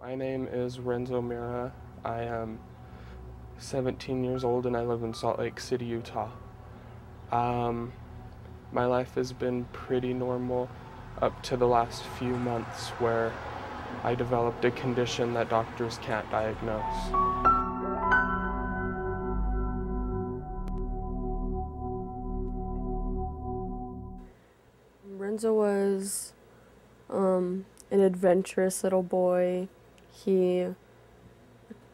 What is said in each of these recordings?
My name is Renzo Mira. I am 17 years old and I live in Salt Lake City, Utah. My life has been pretty normal up to the last few months where I developed a condition that doctors can't diagnose. Renzo was an adventurous little boy. He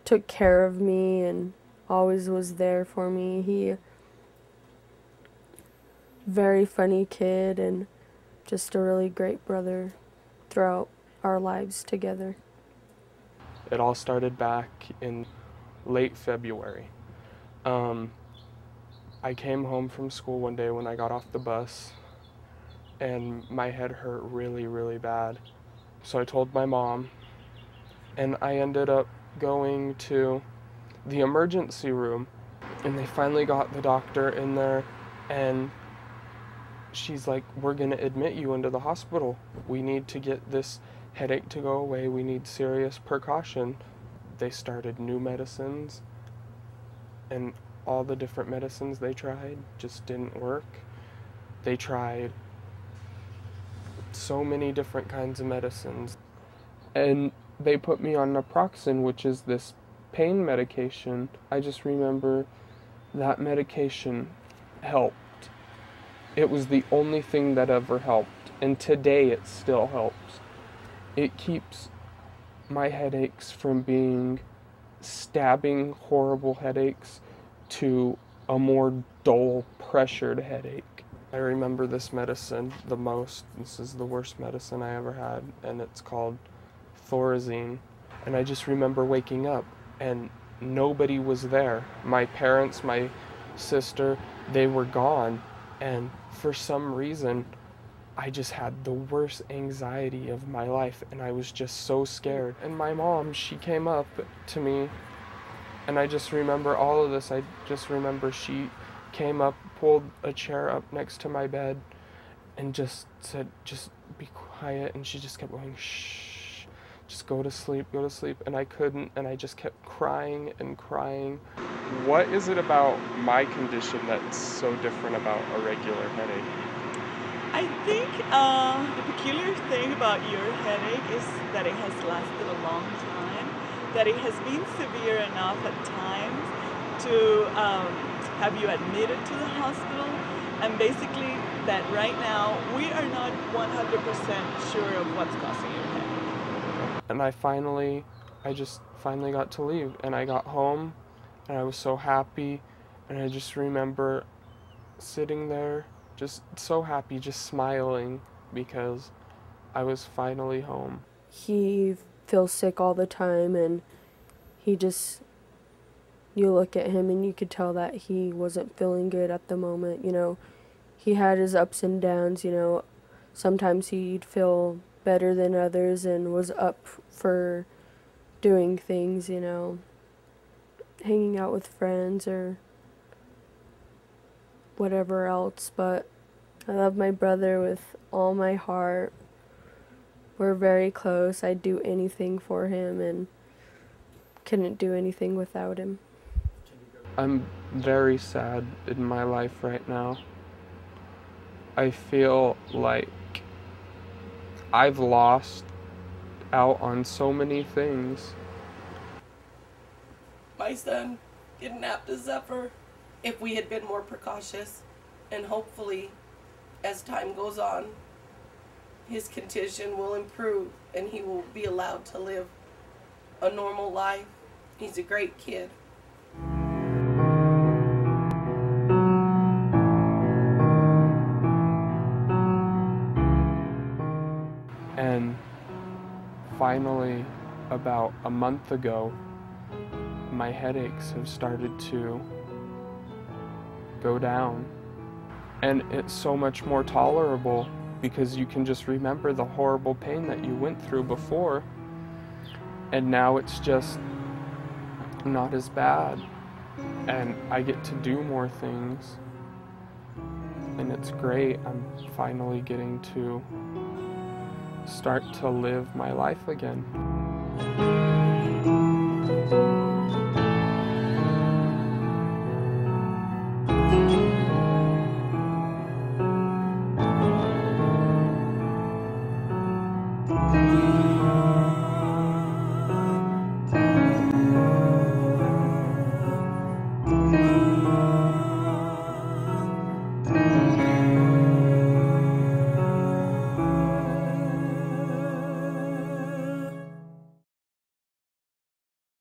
took care of me and always was there for me. He very funny kid and just a really great brother throughout our lives together. It all started back in late February. I came home from school one day when I got off the bus and my head hurt really, really bad. So I told my mom and I ended up going to the emergency room and they finally got the doctor in there and she's like, we're gonna admit you into the hospital. We need to get this headache to go away. We need serious precaution. They started new medicines and all the different medicines they tried just didn't work. They tried so many different kinds of medicines and they put me on naproxen, which is this pain medication. I just remember that medication helped. It was the only thing that ever helped, and today it still helps. It keeps my headaches from being stabbing, horrible headaches to a more dull, pressured headache. I remember this medicine the most. This is the worst medicine I ever had, and it's called Thorazine. And I just remember waking up, and nobody was there. My parents, my sister, they were gone. And for some reason, I just had the worst anxiety of my life and I was just so scared. And my mom, she came up to me and I just remember all of this. I just remember she came up, pulled a chair up next to my bed and just said, just be quiet. And she just kept going, shh, just go to sleep, go to sleep. And I couldn't, and I just kept crying and crying. What is it about my condition that's so different about a regular headache? I think the peculiar thing about your headache is that it has lasted a long time, that it has been severe enough at times to have you admitted to the hospital, and basically that right now we are not 100% sure of what's causing your headache. And I just finally got to leave, and I got home, and I was so happy, and I just remember sitting there, just so happy, just smiling, because I was finally home. He feels sick all the time and he just, you look at him and you could tell that he wasn't feeling good at the moment, you know. He had his ups and downs, you know. Sometimes he'd feel better than others and was up for doing things, you know, hanging out with friends or whatever else. But I love my brother with all my heart. We're very close. I'd do anything for him and couldn't do anything without him. I'm very sad in my life right now. I feel like I've lost out on so many things. My son kidnapped a Zephyr. If we had been more precautious, and hopefully as time goes on his condition will improve and he will be allowed to live a normal life. He's a great kid. And finally, about a month ago, my headaches have started to go down. And it's so much more tolerable because you can just remember the horrible pain that you went through before. And now it's just not as bad. And I get to do more things. And it's great. I'm finally getting to start to live my life again. Bye.